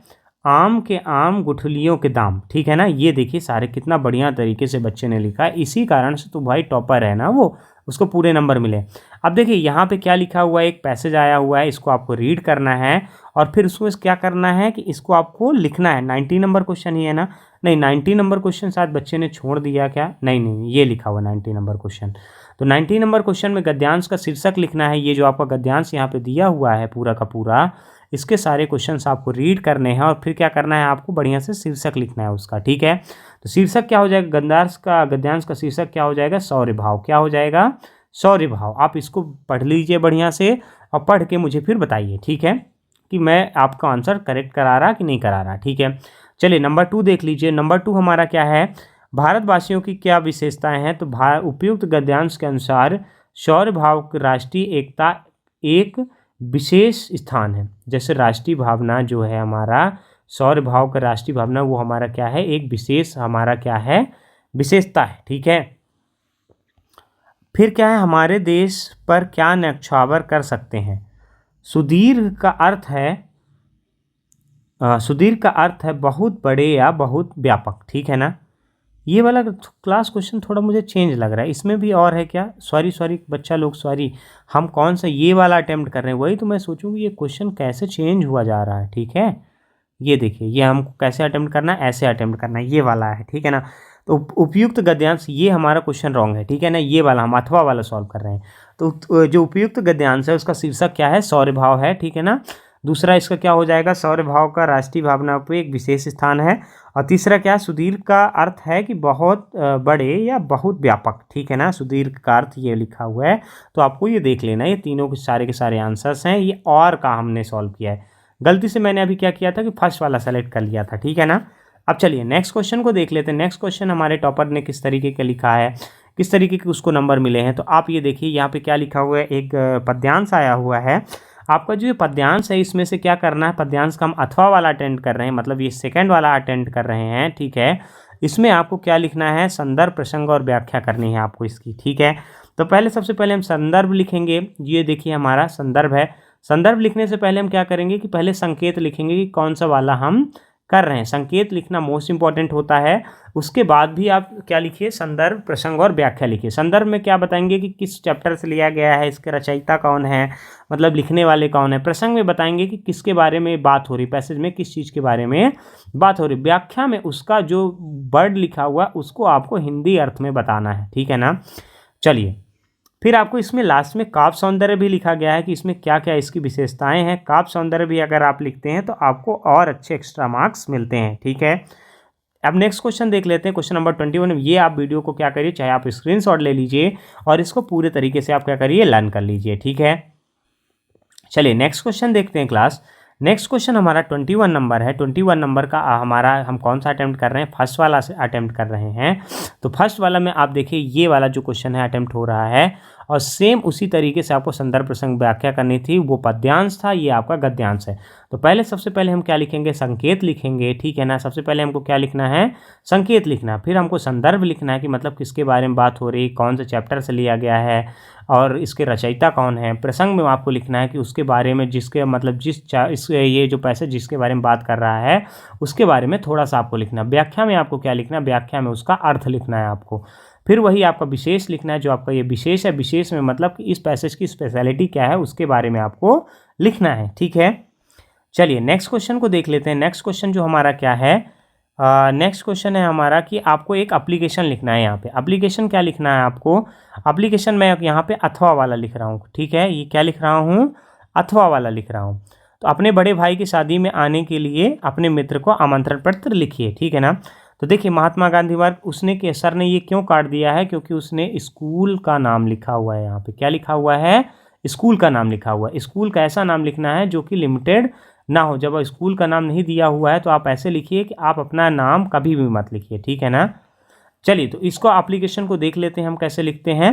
आम के आम गुठलियों के दाम, ठीक है ना। ये देखिए सारे कितना बढ़िया तरीके से बच्चे ने लिखा है, इसी कारण से तो भाई टॉपर है ना वो, उसको पूरे नंबर मिले। अब देखिए यहाँ पे क्या लिखा हुआ है, एक पैसेज आया हुआ है, इसको आपको रीड करना है और फिर उसमें क्या करना है कि इसको आपको लिखना है। 90 नंबर क्वेश्चन ही है ना, नहीं 90 नंबर क्वेश्चन शायद बच्चे ने छोड़ दिया क्या, नहीं ये लिखा हुआ 90 नंबर क्वेश्चन। तो 90 नंबर क्वेश्चन में गद्यांश का शीर्षक लिखना है। ये जो आपका गद्यांश यहाँ पे दिया हुआ है पूरा का पूरा, इसके सारे क्वेश्चंस आपको रीड करने हैं और फिर क्या करना है, आपको बढ़िया से शीर्षक लिखना है उसका, ठीक है। तो शीर्षक क्या हो जाएगा, गद्यांश का शीर्षक क्या हो जाएगा, शौर्य भाव। क्या हो जाएगा, शौर्य भाव। आप इसको पढ़ लीजिए बढ़िया से और पढ़ के मुझे फिर बताइए, ठीक है। कि मैं आपका आंसर करेक्ट करा रहा कि नहीं करा रहा, ठीक है। चलिए नंबर 2 देख लीजिए। नंबर 2 हमारा क्या है, भारतवासियों की क्या विशेषताएं हैं। तो उपयुक्त गद्यांश के अनुसार शौर्य भाव की राष्ट्रीय एकता एक विशेष स्थान है। जैसे राष्ट्रीय भावना जो है हमारा, शौर्य भाव का राष्ट्रीय भावना, वो हमारा क्या है, एक विशेष हमारा क्या है, विशेषता है, ठीक है। फिर क्या है, हमारे देश पर क्या न्यौछावर कर सकते हैं। सुदीर्घ का अर्थ है सुदीर्घ का अर्थ है बहुत बड़े या बहुत व्यापक, ठीक है ना। ये वाला क्लास क्वेश्चन थोड़ा मुझे चेंज लग रहा है, इसमें भी और है क्या, सॉरी बच्चा लोग, सॉरी, हम कौन सा ये वाला अटेम्प्ट कर रहे हैं, वही तो मैं सोचूँ कि ये क्वेश्चन कैसे चेंज हुआ जा रहा है, ठीक है। ये देखिए, ये हमको कैसे अटेम्प्ट करना है, ऐसे अटेम्प्ट करना है, ये वाला है, ठीक है ना। तो उपयुक्त गद्यांश, ये हमारा क्वेश्चन रॉन्ग है, ठीक है ना। ये वाला हम अथवा वाला सॉल्व कर रहे हैं। तो जो उपयुक्त गद्यांश है उसका शीर्षक क्या है, शौर्य भाव है, ठीक है ना। दूसरा इसका क्या हो जाएगा, शौर्य भाव का राष्ट्रीय भावना पर एक विशेष स्थान है। और तीसरा क्या है, सुदीर्घ का अर्थ है कि बहुत बड़े या बहुत व्यापक, ठीक है ना। सुदीर्घ का अर्थ ये लिखा हुआ है, तो आपको ये देख लेना, ये तीनों के सारे आंसर्स हैं। ये और का हमने सॉल्व किया है, गलती से मैंने अभी क्या किया था कि फर्स्ट वाला सेलेक्ट कर लिया था, ठीक है ना। अब चलिए नेक्स्ट क्वेश्चन को देख लेते हैं। नेक्स्ट क्वेश्चन हमारे टॉपर ने किस तरीके का लिखा है, किस तरीके के उसको नंबर मिले हैं। तो आप ये देखिए, यहाँ पे क्या लिखा हुआ है, एक पद्यांश आया हुआ है। आपका जो पद्यांश है इसमें से क्या करना है, पद्यांश का हम अथवा वाला अटेंड कर रहे हैं, मतलब ये सेकंड वाला अटेंड कर रहे हैं, ठीक है। इसमें आपको क्या लिखना है, संदर्भ, प्रसंग और व्याख्या करनी है आपको इसकी, ठीक है। तो सबसे पहले हम संदर्भ लिखेंगे। ये देखिए हमारा संदर्भ है। संदर्भ लिखने से पहले हम क्या करेंगे कि पहले संकेत लिखेंगे कि कौन सा वाला हम कर रहे हैं। संकेत लिखना मोस्ट इंपॉर्टेंट होता है। उसके बाद भी आप क्या लिखिए, संदर्भ, प्रसंग और व्याख्या लिखिए। संदर्भ में क्या बताएंगे कि किस चैप्टर से लिया गया है, इसके रचयिता कौन है, मतलब लिखने वाले कौन है। प्रसंग में बताएंगे कि किसके बारे में बात हो रही, पैसेज में किस चीज़ के बारे में बात हो रही। व्याख्या में उसका जो वर्ड लिखा हुआ उसको आपको हिंदी अर्थ में बताना है, ठीक है ना। चलिए, फिर आपको इसमें लास्ट में काव्य सौंदर्य भी लिखा गया है कि इसमें क्या क्या इसकी विशेषताएं हैं। काव्य सौंदर्य भी अगर आप लिखते हैं तो आपको और अच्छे एक्स्ट्रा मार्क्स मिलते हैं, ठीक है। अब नेक्स्ट क्वेश्चन देख लेते हैं, क्वेश्चन नंबर 21। ये आप वीडियो को क्या करिए, चाहे आप स्क्रीनशॉट ले लीजिए और इसको पूरे तरीके से आप क्या करिए, लर्न कर लीजिए, ठीक है। चलिए नेक्स्ट क्वेश्चन देखते हैं क्लास। नेक्स्ट क्वेश्चन हमारा 21 नंबर है। 21 नंबर का हमारा हम कौन सा अटेम्प्ट कर रहे हैं, फर्स्ट वाला से अटेम्प्ट कर रहे हैं। तो फर्स्ट वाला में आप देखिए, ये वाला जो क्वेश्चन है अटेम्प्ट हो रहा है और सेम उसी तरीके से आपको संदर्भ, प्रसंग, व्याख्या करनी थी। वो पद्यांश था, ये आपका गद्यांश है। तो सबसे पहले हम क्या लिखेंगे, संकेत लिखेंगे, ठीक है ना। सबसे पहले हमको क्या लिखना है, संकेत लिखना। फिर हमको संदर्भ लिखना है कि मतलब किसके बारे में बात हो रही, कौन से चैप्टर से लिया गया है और इसके रचयिता कौन है। प्रसंग में आपको लिखना है कि उसके बारे में, जिसके मतलब ये जो पैसेज जिसके बारे में बात कर रहा है उसके बारे में थोड़ा सा आपको लिखना। व्याख्या में आपको क्या लिखना, व्याख्या में उसका अर्थ लिखना है आपको। फिर वही आपका विशेष लिखना है, जो आपका ये विशेष है। विशेष में मतलब कि इस पैसेज की स्पेशलिटी क्या है उसके बारे में आपको लिखना है, ठीक है। चलिए नेक्स्ट क्वेश्चन को देख लेते हैं। नेक्स्ट क्वेश्चन जो हमारा क्या है, नेक्स्ट क्वेश्चन है हमारा कि आपको एक एप्लीकेशन लिखना है। यहाँ पे एप्लीकेशन क्या लिखना है आपको, एप्लीकेशन मैं यहाँ पे अथवा वाला लिख रहा हूँ, ठीक है। ये क्या लिख रहा हूँ, अथवा वाला लिख रहा हूँ। तो अपने बड़े भाई की शादी में आने के लिए अपने मित्र को आमंत्रण पत्र लिखिए, ठीक है ना। तो देखिए, महात्मा गांधी मार्ग, उसने के सर ने ये क्यों काट दिया है, क्योंकि उसने स्कूल का नाम लिखा हुआ है। यहाँ पे क्या लिखा हुआ है, स्कूल का नाम लिखा हुआ है। स्कूल का ऐसा नाम लिखना है जो कि लिमिटेड ना हो। जब स्कूल का नाम नहीं दिया हुआ है तो आप ऐसे लिखिए कि आप अपना नाम कभी भी मत लिखिए, ठीक है ना। चलिए, तो इसको एप्लीकेशन को देख लेते हैं हम कैसे लिखते हैं।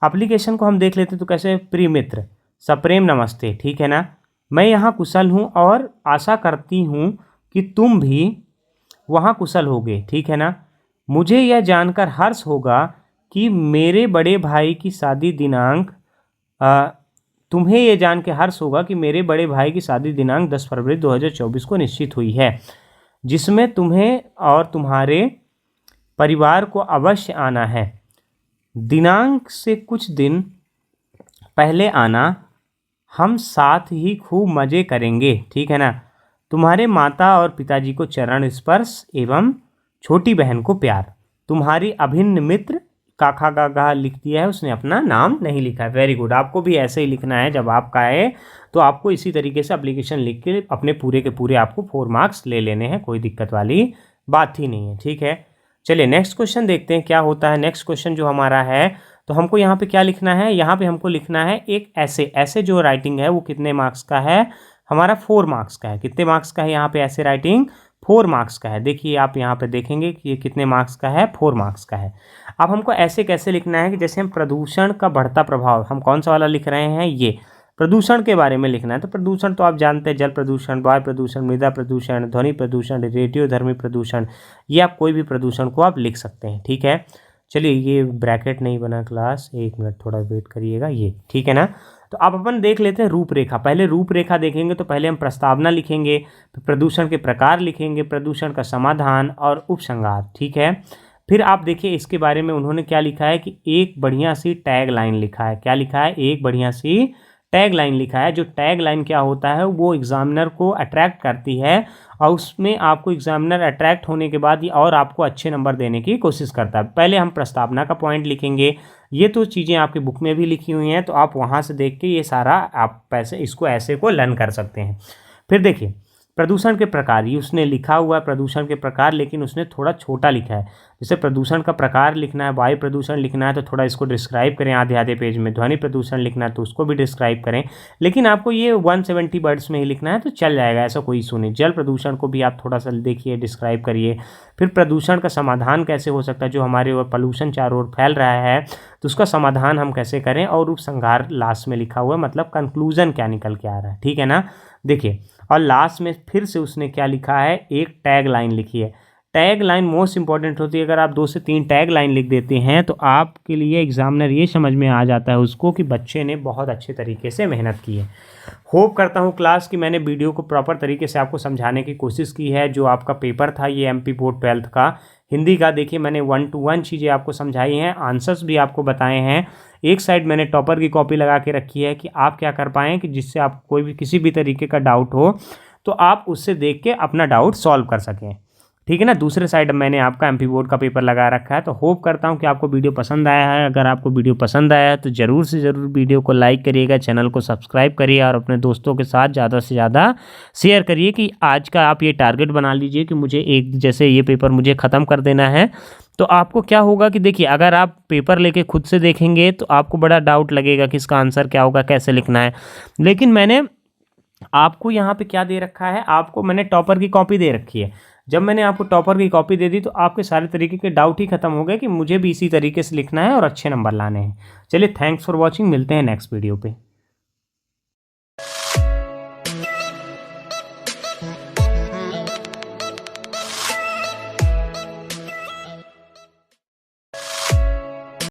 एप्लीकेशन को हम देख लेते हैं तो कैसे, प्रिय मित्र, सप्रेम नमस्ते, ठीक है ना। मैं यहाँ कुशल हूँ और आशा करती हूँ कि तुम भी वहाँ कुशल होगे, ठीक है ना। मुझे यह जानकर हर्ष होगा कि मेरे बड़े भाई की शादी दिनांक तुम्हें यह जान के हर्ष होगा कि मेरे बड़े भाई की शादी दिनांक 10 फरवरी 2024 को निश्चित हुई है, जिसमें तुम्हें और तुम्हारे परिवार को अवश्य आना है। दिनांक से कुछ दिन पहले आना, हम साथ ही खूब मज़े करेंगे, ठीक है ना। तुम्हारे माता और पिताजी को चरण स्पर्श एवं छोटी बहन को प्यार। तुम्हारी अभिन्न मित्र, काखा गागा लिख दिया है उसने, अपना नाम नहीं लिखा है। वेरी गुड, आपको भी ऐसे ही लिखना है। जब आपका है तो आपको इसी तरीके से एप्लीकेशन लिख के अपने पूरे के पूरे आपको 4 मार्क्स ले लेने हैं, कोई दिक्कत वाली बात ही नहीं है, ठीक है। चलिए नेक्स्ट क्वेश्चन देखते हैं क्या होता है। नेक्स्ट क्वेश्चन जो हमारा है, तो हमको यहाँ पे क्या लिखना है, यहाँ पे हमको लिखना है एक ऐसे जो राइटिंग है वो कितने मार्क्स का है, हमारा 4 मार्क्स का है। कितने मार्क्स का है यहाँ पे ऐसे राइटिंग? 4 मार्क्स का है। देखिए आप यहाँ पे देखेंगे कि ये कितने मार्क्स का है, 4 मार्क्स का है। अब हमको ऐसे कैसे लिखना है कि जैसे हम प्रदूषण का बढ़ता प्रभाव, हम कौन सा वाला लिख रहे हैं, ये प्रदूषण के बारे में लिखना है। तो प्रदूषण तो आप जानते हैं, जल प्रदूषण, वायु प्रदूषण, मृदा प्रदूषण, ध्वनि प्रदूषण, रेडियोधर्मी प्रदूषण, ये आप कोई भी प्रदूषण को आप लिख सकते हैं, ठीक है। चलिए ये ब्रैकेट नहीं बना क्लास, 1 मिनट थोड़ा वेट करिएगा, ये ठीक है ना। तो अब अपन देख लेते हैं रूपरेखा। पहले रूपरेखा देखेंगे तो पहले हम प्रस्तावना लिखेंगे, फिर प्रदूषण के प्रकार लिखेंगे, प्रदूषण का समाधान और उपसंहार, ठीक है। फिर आप देखिए इसके बारे में उन्होंने क्या लिखा है कि एक बढ़िया सी टैग लाइन लिखा है। क्या लिखा है? एक बढ़िया सी टैग लाइन लिखा है। जो टैग लाइन क्या होता है, वो एग्जामिनर को अट्रैक्ट करती है और उसमें आपको एग्जामिनर अट्रैक्ट होने के बाद और आपको अच्छे नंबर देने की कोशिश करता है। पहले हम प्रस्तावना का पॉइंट लिखेंगे। ये तो चीज़ें आपकी बुक में भी लिखी हुई हैं, तो आप वहाँ से देख के ये सारा आप पैसे इसको ऐसे को लर्न कर सकते हैं। फिर देखिए प्रदूषण के प्रकार, ये उसने लिखा हुआ है प्रदूषण के प्रकार, लेकिन उसने थोड़ा छोटा लिखा है। जैसे प्रदूषण का प्रकार लिखना है, वायु प्रदूषण लिखना है तो थोड़ा इसको डिस्क्राइब करें आधे आधे पेज में, ध्वनि प्रदूषण लिखना है तो उसको भी डिस्क्राइब करें, लेकिन आपको ये 170 वर्ड्स में ही लिखना है तो चल जाएगा, ऐसा कोई इशू नहीं। जल प्रदूषण को भी आप थोड़ा सा देखिए, डिस्क्राइब करिए। फिर प्रदूषण का समाधान कैसे हो सकता है, जो हमारे ओर पोल्यूशन चारों ओर फैल रहा है तो उसका समाधान हम कैसे करें, और उपसंहार लास्ट में लिखा हुआ है, मतलब कंक्लूजन क्या निकल के आ रहा है, ठीक है ना। देखिए और लास्ट में फिर से उसने क्या लिखा है, एक टैग लाइन लिखी है। टैग लाइन मोस्ट इंपॉर्टेंट होती है। अगर आप 2 से 3 टैग लाइन लिख देते हैं तो आपके लिए एग्जामिनर ये समझ में आ जाता है उसको कि बच्चे ने बहुत अच्छे तरीके से मेहनत की है। होप करता हूँ क्लास कि मैंने वीडियो को प्रॉपर तरीके से आपको समझाने की कोशिश की है। जो आपका पेपर था ये MP बोर्ड 12th का हिंदी का, देखिए मैंने 1 to 1 चीज़ें आपको समझाई हैं, आंसर्स भी आपको बताए हैं। एक साइड मैंने टॉपर की कॉपी लगा के रखी है कि आप क्या कर पाएँ कि जिससे आप कोई भी किसी भी तरीके का डाउट हो तो आप उससे देख के अपना डाउट सॉल्व कर सकें, ठीक है ना। दूसरे साइड मैंने आपका MP बोर्ड का पेपर लगा रखा है। तो होप करता हूं कि आपको वीडियो पसंद आया है। अगर आपको वीडियो पसंद आया है तो ज़रूर से ज़रूर वीडियो को लाइक करिएगा, चैनल को सब्सक्राइब करिए और अपने दोस्तों के साथ ज़्यादा से ज़्यादा शेयर करिए कि आज का आप ये टारगेट बना लीजिए कि मुझे जैसे ये पेपर मुझे ख़त्म कर देना है। तो आपको क्या होगा कि देखिए अगर आप पेपर लेके खुद से देखेंगे तो आपको बड़ा डाउट लगेगा कि इसका आंसर क्या होगा, कैसे लिखना है। लेकिन मैंने आपको यहाँ पे क्या दे रखा है, आपको मैंने टॉपर की कॉपी दे रखी है। जब मैंने आपको टॉपर की कॉपी दे दी तो आपके सारे तरीके के डाउट ही खत्म हो गए कि मुझे भी इसी तरीके से लिखना है और अच्छे नंबर लाने हैं। चलिए थैंक्स फॉर वॉचिंग, मिलते हैं नेक्स्ट वीडियो पे।